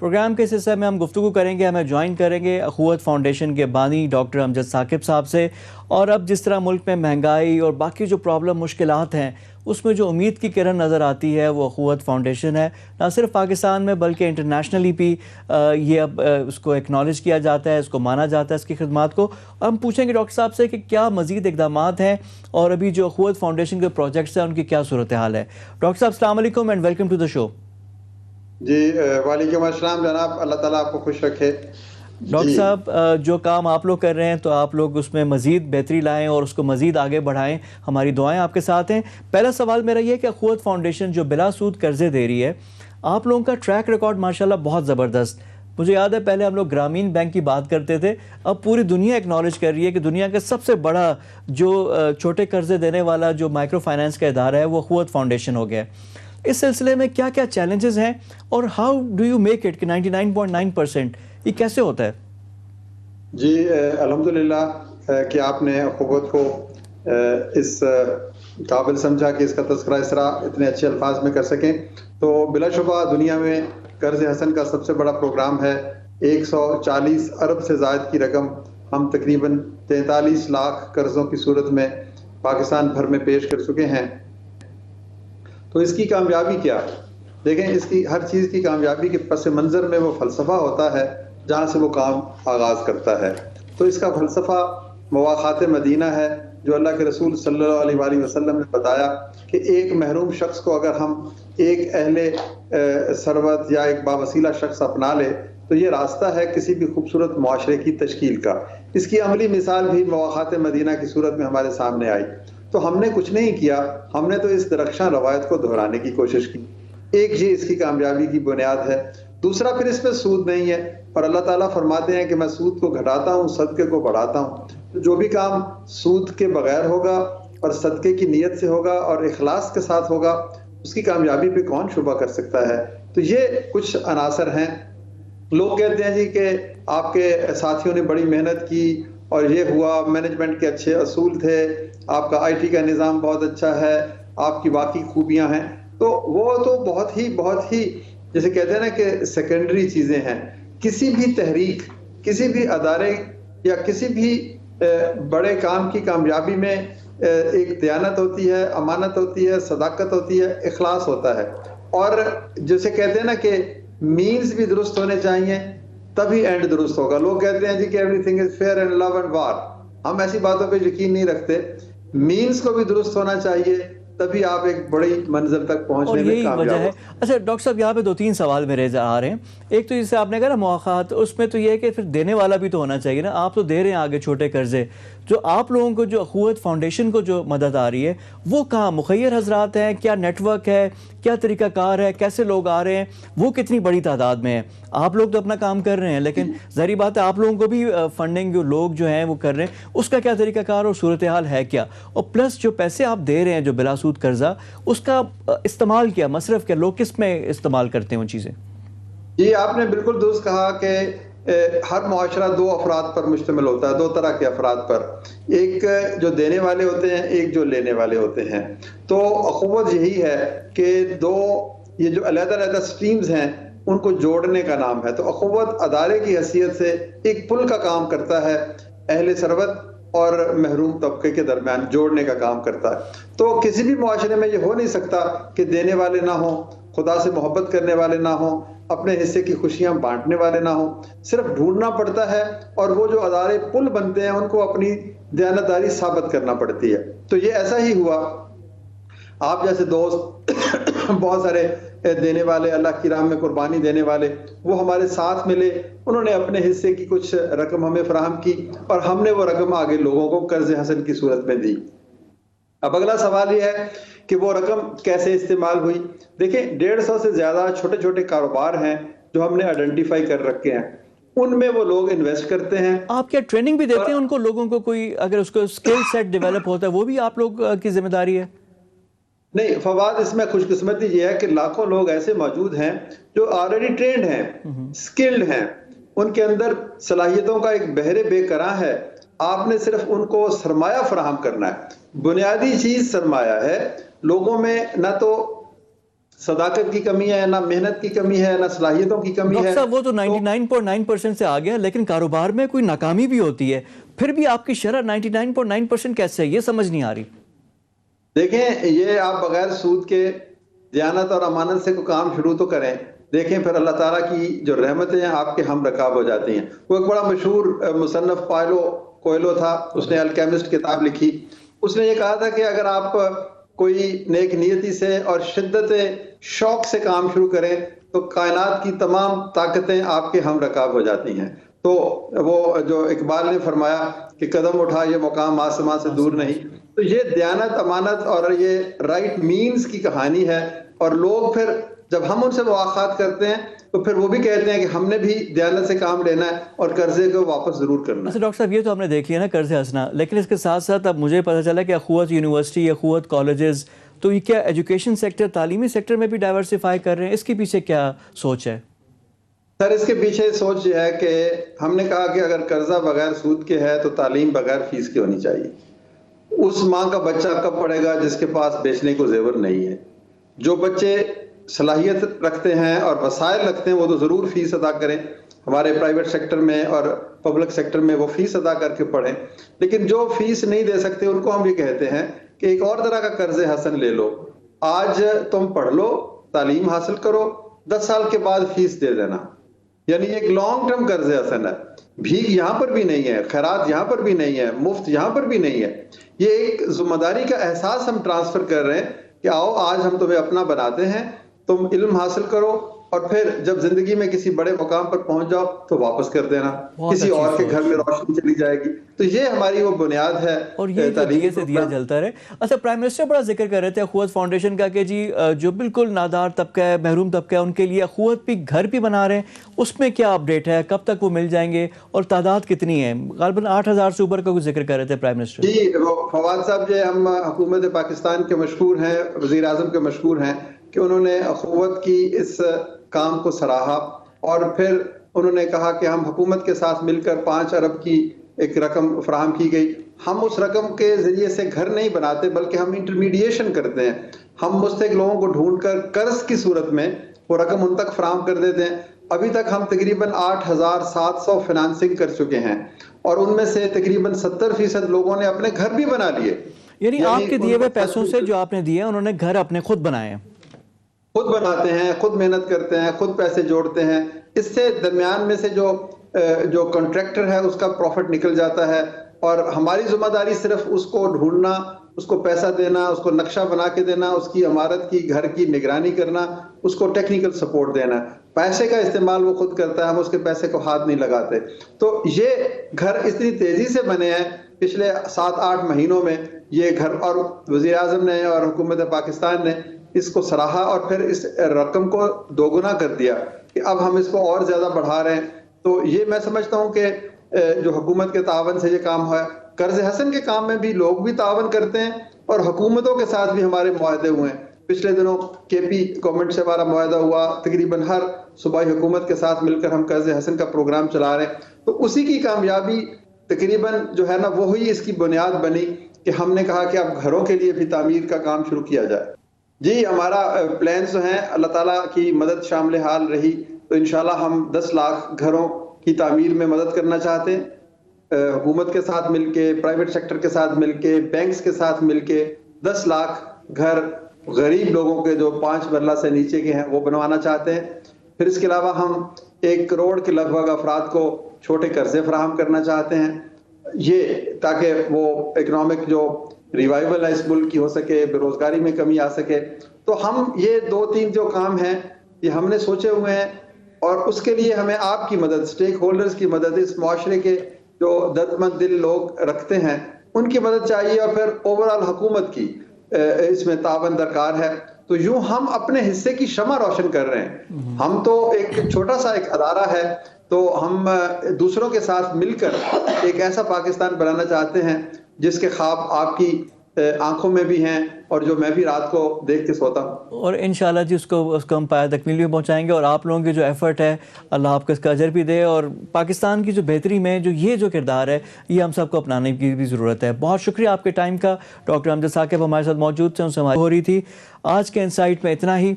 Programme کے اس حصے میں ہم گفتگو کریں گے، ہمیں جوائن کریں گے اخوت فاؤنڈیشن کے بانی ڈاکٹر امجد ثاقب صاحب سے. اور اب جس طرح ملک میں مہنگائی اور باقی جو پرابلم مشکلات ہیں، اس میں جو امید کی کرن نظر آتی ہے وہ اخوت فاؤنڈیشن ہے. نہ صرف پاکستان میں بلکہ انٹرنیشنلی بھی یہ اب اس کو ایکنالج کیا جاتا ہے، اس کو مانا جاتا ہے اس کی خدمات کو. ہم پوچھیں گے ڈاکٹر صاحب سے کہ کیا مزید اقدامات ہیں اور ابھی جو اخوت فاؤنڈیشن کے پروجیکٹس ہیں ان کی کیا صورتحال ہے. ڈاکٹر صاحب السلام علیکم اینڈ ویلکم ٹو دا شو. جی وعلیکم السلام جناب، اللہ تعالیٰ آپ کو خوش رکھے. ڈاکٹر صاحب جو کام آپ لوگ کر رہے ہیں تو آپ لوگ اس میں مزید بہتری لائیں اور اس کو مزید آگے بڑھائیں. ہماری دعائیں آپ کے ساتھ ہیں. پہلا سوال میرا یہ ہے کہ اخوت فاؤنڈیشن جو بلا سود قرضے دے رہی ہے، آپ لوگوں کا ٹریک ریکارڈ ماشاءاللہ بہت زبردست. مجھے یاد ہے پہلے ہم لوگ گرامین بینک کی بات کرتے تھے، اب پوری دنیا ایکنالج کر رہی ہے کہ دنیا کا سب سے بڑا جو چھوٹے قرضے دینے والا جو مائکرو فائنانس کا ادارہ ہے وہ اخوت فاؤنڈیشن ہو گیا. اس سلسلے میں کیا کیا چیلنجز ہیں اور how do you make it کہ 99.9% یہ کیسے ہوتا ہے؟ جی الحمدللہ کہ آپ نے اخوت کو اس قابل سمجھا کہ اس کا تذکرہ اس طرح اتنے اچھے الفاظ میں کر سکیں. تو بلا شبہ دنیا میں قرض حسن کا سب سے بڑا پروگرام ہے. 140 ارب سے زائد کی رقم ہم تقریباً 43 لاکھ قرضوں کی صورت میں پاکستان بھر میں پیش کر چکے ہیں. تو اس کی کامیابی کیا؟ دیکھیں، اس کی ہر چیز کی کامیابی کے پس منظر میں وہ فلسفہ ہوتا ہے جہاں سے وہ کام آغاز کرتا ہے. تو اس کا فلسفہ مواخات مدینہ ہے، جو اللہ کے رسول صلی اللہ علیہ وآلہ وسلم نے بتایا کہ ایک محروم شخص کو اگر ہم ایک اہل ثروت یا ایک باوسیلہ شخص اپنا لے تو یہ راستہ ہے کسی بھی خوبصورت معاشرے کی تشکیل کا. اس کی عملی مثال بھی مواخات مدینہ کی صورت میں ہمارے سامنے آئی. تو ہم نے کچھ نہیں کیا، ہم نے تو اس درخشاں روایت کو دہرانے کی کوشش کی. ایک یہ اس کی کامیابی کی بنیاد ہے. دوسرا پھر اس میں سود نہیں ہے، اور اللہ تعالیٰ فرماتے ہیں کہ میں سود کو گھٹاتا ہوں، صدقے کو بڑھاتا ہوں. تو جو بھی کام سود کے بغیر ہوگا اور صدقے کی نیت سے ہوگا اور اخلاص کے ساتھ ہوگا، اس کی کامیابی پہ کون شبہ کر سکتا ہے. تو یہ کچھ عناصر ہیں. لوگ کہتے ہیں جی کہ آپ کے ساتھیوں نے بڑی محنت کی اور یہ ہوا، مینجمنٹ کے اچھے اصول تھے، آپ کا آئی ٹی کا نظام بہت اچھا ہے، آپ کی واقعی خوبیاں ہیں. تو وہ تو بہت ہی جیسے کہتے ہیں نا کہ سیکنڈری چیزیں ہیں. کسی بھی تحریک، کسی بھی ادارے یا کسی بھی بڑے کام کی کامیابی میں ایک دیانت ہوتی ہے، امانت ہوتی ہے، صداقت ہوتی ہے، اخلاص ہوتا ہے. اور جیسے کہتے ہیں نا کہ مینز بھی درست ہونے چاہیے تبھی اینڈ درست ہوگا. لوگ کہتے ہیں جی کہ everything is fair and love and war. ہم ایسی باتوں پہ یقین نہیں رکھتے. مینز کو بھی درست ہونا چاہیے تبھی آپ ایک بڑی منزل تک پہنچنے میں کامیاب ہو. اچھا ڈاکٹر صاحب، یہاں پہ 2-3 سوال میرے آ رہے ہیں. ایک تو جسے آپ نے کہا نا مواخات، اس میں تو یہ ہے کہ پھر دینے والا بھی تو ہونا چاہیے نا. آپ تو دے رہے ہیں آگے چھوٹے قرضے، جو آپ لوگوں کو جو اخوت فاؤنڈیشن کو جو مدد آ رہی ہے وہ کہاں مخیر حضرات ہیں؟ کیا نیٹ ورک ہے؟ کیا طریقہ کار ہے؟ کیسے لوگ آ رہے ہیں؟ وہ کتنی بڑی تعداد میں ہیں؟ آپ لوگ تو اپنا کام کر رہے ہیں، لیکن ظاہری بات ہے آپ لوگوں کو بھی فنڈنگ جو لوگ جو ہیں وہ کر رہے ہیں، اس کا کیا طریقہ کار اور صورتحال ہے کیا؟ اور پلس جو پیسے آپ دے رہے ہیں جو بلا سود قرضہ، اس کا استعمال کیا، مصرف کیا، لوگ کس میں استعمال کرتے ہیں وہ چیزیں؟ جی آپ نے بالکل درست کہا کہ ہر معاشرہ 2 افراد پر مشتمل ہوتا ہے، 2 طرح کے افراد پر. ایک جو دینے والے ہوتے ہیں، ایک جو لینے والے ہوتے ہیں. تو اخوت یہی ہے کہ یہ جو علیحدہ سٹریمز ہیں ان کو جوڑنے کا نام ہے. تو اخوت ادارے کی حیثیت سے ایک پل کا کام کرتا ہے، اہل ثروت اور محروم طبقے کے درمیان جوڑنے کا کام کرتا ہے. تو کسی بھی معاشرے میں یہ ہو نہیں سکتا کہ دینے والے نہ ہوں، خدا سے محبت کرنے والے نہ ہوں، اپنے حصے کی خوشیاں بانٹنے والے نہ ہوں. صرف ڈھونڈنا پڑتا ہے اور وہ جو ادارے پل بنتے ہیں ان کو اپنی دیانتداری ثابت کرنا پڑتی ہے. تو یہ ایسا ہی ہوا. آپ جیسے دوست بہت سارے دینے والے، اللہ کی راہ میں قربانی دینے والے، وہ ہمارے ساتھ ملے، انہوں نے اپنے حصے کی کچھ رقم ہمیں فراہم کی اور ہم نے وہ رقم آگے لوگوں کو قرض حسن کی صورت میں دی. اب اگلا سوال یہ ہے کہ وہ رقم کیسے استعمال ہوئی. دیکھیں 150 سے زیادہ چھوٹے چھوٹے کاروبار ہیں جو ہم نے آئیڈینٹیفائی کر رکھے ہیں، ان میں وہ لوگ انویسٹ کرتے ہیں. آپ کیا ٹریننگ بھی دیتے ہیں ان کو، لوگوں کو کوئی اگر اس کو اسکل سیٹ ڈیولپ ہوتا ہے وہ بھی آپ لوگ کی ذمہ داری ہے؟ نہیں فواد، اس میں خوش قسمتی یہ ہے کہ لاکھوں لوگ ایسے موجود ہیں جو آلریڈی ٹرینڈ ہیں، اسکلڈ ہیں، ان کے اندر صلاحیتوں کا ایک بحر بے کراں ہے. آپ نے صرف ان کو سرمایہ فراہم کرنا ہے. بنیادی چیز سرمایہ ہے. لوگوں میں نہ تو صداقت کی کمی ہے، نہ محنت کی کمی ہے، نہ صلاحیتوں کی کمی ہے۔ ڈاکٹر صاحب وہ تو 99.9% سے آگے ہیں، لیکن کاروبار میں کوئی ناکامی بھی ہوتی ہے، پھر بھی آپ کی شرح 99.9% کیسے ہے؟ یہ سمجھ نہیں آ رہی۔ دیکھیں یہ آپ بغیر سود کے دیانت اور امانت سے کوئی کام شروع تو کریں، دیکھیں پھر اللہ تعالیٰ کی جو رحمتیں ہیں آپ کے ہم رکاب ہو جاتی ہیں۔ وہ ایک بڑا مشہور مصنف پائلو کوئلو تھا، اس نے الکیمسٹ کتاب لکھی، اس نے یہ کہا تھا کہ اگر آپ کوئی نیک نیتی سے اور شدت شوق سے کام شروع کریں تو کائنات کی تمام طاقتیں آپ کے ہم رکاب ہو جاتی ہیں۔ تو وہ جو اقبال نے فرمایا کہ قدم اٹھا یہ مقام آسمان سے دور نہیں، تو یہ دیانت امانت اور یہ رائٹ مینز کی کہانی ہے۔ اور لوگ پھر جب ہم ان سے مواخات کرتے ہیں تو پھر وہ بھی کہتے ہیں کہ ہم نے بھی دیانت سے کام لینا ہے اور قرضے کو واپس ضرور کرنا ہے۔ اچھا ڈاکٹر صاحب یہ تو ہم نے دیکھ لیا نا قرض ہنسنا، لیکن اس کے ساتھ ساتھ اب مجھے پتہ چلا کہ اخوت یونیورسٹی، اخوت کالجز، تو یہ کیا ایجوکیشن سیکٹر، تعلیمی سیکٹر میں بھی ڈائیورسیفائی کر رہے ہیں؟ اس کے پیچھے کیا سوچ ہے؟ سر اس کے پیچھے سوچ یہ ہے کہ ہم نے کہا کہ اگر قرضہ بغیر سود کے ہے تو تعلیم بغیر فیس کی ہونی چاہیے۔ اس ماں کا بچہ کب پڑھے گا جس کے پاس بیچنے کو زیور نہیں ہے؟ جو بچے صلاحیت رکھتے ہیں اور وسائل رکھتے ہیں وہ تو ضرور فیس ادا کریں، ہمارے پرائیویٹ سیکٹر میں اور پبلک سیکٹر میں وہ فیس ادا کر کے پڑھیں۔ لیکن جو فیس نہیں دے سکتے ان کو ہم یہ کہتے ہیں کہ ایک اور طرح کا قرض حسن لے لو، آج تم پڑھ لو، تعلیم حاصل کرو، 10 سال کے بعد فیس دے دینا۔ یعنی ایک لانگ ٹرم قرض حسن ہے، بھیک یہاں پر بھی نہیں ہے، خیرات یہاں پر بھی نہیں ہے، مفت یہاں پر بھی نہیں ہے۔ یہ ایک ذمہ داری کا احساس ہم ٹرانسفر کر رہے ہیں کہ آؤ آج ہم تمہیں اپنا بناتے ہیں، تم علم حاصل کرو اور پھر جب زندگی میں کسی بڑے مقام پر پہنچ جاؤ تو واپس کر دینا، کسی اور کے گھر میں روشنی چلی جائے گی۔ تو یہ ہماری وہ بنیاد ہے اور یہ جو دیے سے دیا جلتا رہے۔ اچھا پرائم منسٹر بڑا ذکر کر رہے تھے اخوت فاؤنڈیشن کا کہ جی جو بالکل نادار طبقہ ہے، محروم طبقہ ہے، ان کے لیے اخوت بھی گھر بھی بنا رہے ہیں، اس میں کیا اپڈیٹ ہے؟ کب تک وہ مل جائیں گے اور تعداد کتنی ہے؟ غالباً 8,000 سے اوپر کا کچھ ذکر کر رہے تھے پرائم منسٹر۔ جی فواد صاحب جو ہم حکومت پاکستان کے مشکور ہیں، وزیر اعظم کے مشکور ہیں کہ انہوں نے اخوت کی اس کام کو سراہا اور پھر انہوں نے کہا کہ ہم حکومت کے ساتھ مل کر 5 ارب کی ایک رقم فراہم کی گئی۔ ہم اس رقم کے ذریعے سے گھر نہیں بناتے بلکہ ہم انٹرمیڈیشن کرتے ہیں، ہم مستحق لوگوں کو ڈھونڈ کر قرض کی صورت میں وہ رقم ان تک فراہم کر دیتے ہیں۔ ابھی تک ہم تقریباً 8,700 فنانسنگ کر چکے ہیں اور ان میں سے تقریباً 70% لوگوں نے اپنے گھر بھی بنا لیے۔ یعنی آپ کے دیے ہوئے پیسوں سے جو آپ نے دیے انہوں نے گھر اپنے خود بنائے ہیں، خود بناتے ہیں، خود محنت کرتے ہیں، خود پیسے جوڑتے ہیں۔ اس سے درمیان میں سے جو کنٹریکٹر ہے اس کا پروفٹ نکل جاتا ہے اور ہماری ذمہ داری صرف اس کو ڈھونڈنا، اس کو پیسہ دینا، اس کو نقشہ بنا کے دینا، اس کی عمارت کی گھر کی نگرانی کرنا، اس کو ٹیکنیکل سپورٹ دینا۔ پیسے کا استعمال وہ خود کرتا ہے، ہم اس کے پیسے کو ہاتھ نہیں لگاتے۔ تو یہ گھر اتنی تیزی سے بنے ہیں پچھلے 7-8 مہینوں میں یہ گھر، اور وزیر اعظم نے اور حکومت پاکستان نے اس کو سراہا اور پھر اس رقم کو دوگنا کر دیا کہ اب ہم اس کو اور زیادہ بڑھا رہے ہیں۔ تو یہ میں سمجھتا ہوں کہ جو حکومت کے تعاون سے یہ کام ہوا ہے۔ قرض حسن کے کام میں بھی لوگ بھی تعاون کرتے ہیں اور حکومتوں کے ساتھ بھی ہمارے معاہدے ہوئے ہیں۔ پچھلے دنوں کے پی گورنمنٹ سے ہمارا معاہدہ ہوا، تقریباً ہر صوبائی حکومت کے ساتھ مل کر ہم قرض حسن کا پروگرام چلا رہے ہیں۔ تو اسی کی کامیابی تقریباً جو ہے نا وہی اس کی بنیاد بنی کہ ہم نے کہا کہ اب گھروں کے لیے بھی تعمیر کا کام شروع کیا جائے۔ جی ہمارا پلانز جو ہیں اللہ تعالیٰ کی مدد شامل حال رہی تو انشاءاللہ ہم 10 لاکھ گھروں کی تعمیر میں مدد کرنا چاہتے ہیں، حکومت کے ساتھ مل کے، پرائیویٹ سیکٹر کے ساتھ مل کے، بینکس کے ساتھ مل کے 10 لاکھ گھر غریب لوگوں کے جو 5 مرلہ سے نیچے کے ہیں وہ بنوانا چاہتے ہیں۔ پھر اس کے علاوہ ہم 1 کروڑ کے لگ بھگ افراد کو چھوٹے قرضے فراہم کرنا چاہتے ہیں، یہ تاکہ وہ اکنامک جو ریوائیول ہے اس ملک کی ہو سکے، بے روزگاری میں کمی آ سکے۔ تو ہم یہ 2-3 جو کام ہیں یہ ہم نے سوچے ہوئے ہیں اور اس کے لیے ہمیں آپ کی مدد، سٹیک ہولڈرز کی مدد، اس معاشرے کے جو دردمند دل لوگ رکھتے ہیں ان کی مدد چاہیے اور پھر اوورآل حکومت کی اس میں تعاون درکار ہے۔ تو یوں ہم اپنے حصے کی شمع روشن کر رہے ہیں۔ ہم تو ایک چھوٹا سا ایک ادارہ ہے تو ہم دوسروں کے ساتھ مل کر ایک ایسا پاکستان بنانا چاہتے ہیں جس کے خواب آپ کی آنکھوں میں بھی ہیں اور جو میں بھی رات کو دیکھ کے سوتا ہوں۔ اور انشاءاللہ جی اس کو ہم پایہ تکمیل بھی پہنچائیں گے اور آپ لوگوں کی جو ایفرٹ ہے اللہ آپ کو اس کا اجر بھی دے اور پاکستان کی جو بہتری میں جو کردار ہے یہ ہم سب کو اپنانے کی بھی ضرورت ہے۔ بہت شکریہ آپ کے ٹائم کا۔ ڈاکٹر امجد ثاقب ہمارے ساتھ موجود تھے، ان سے ہماری ہو رہی تھی۔ آج کے انسائٹ میں اتنا ہی۔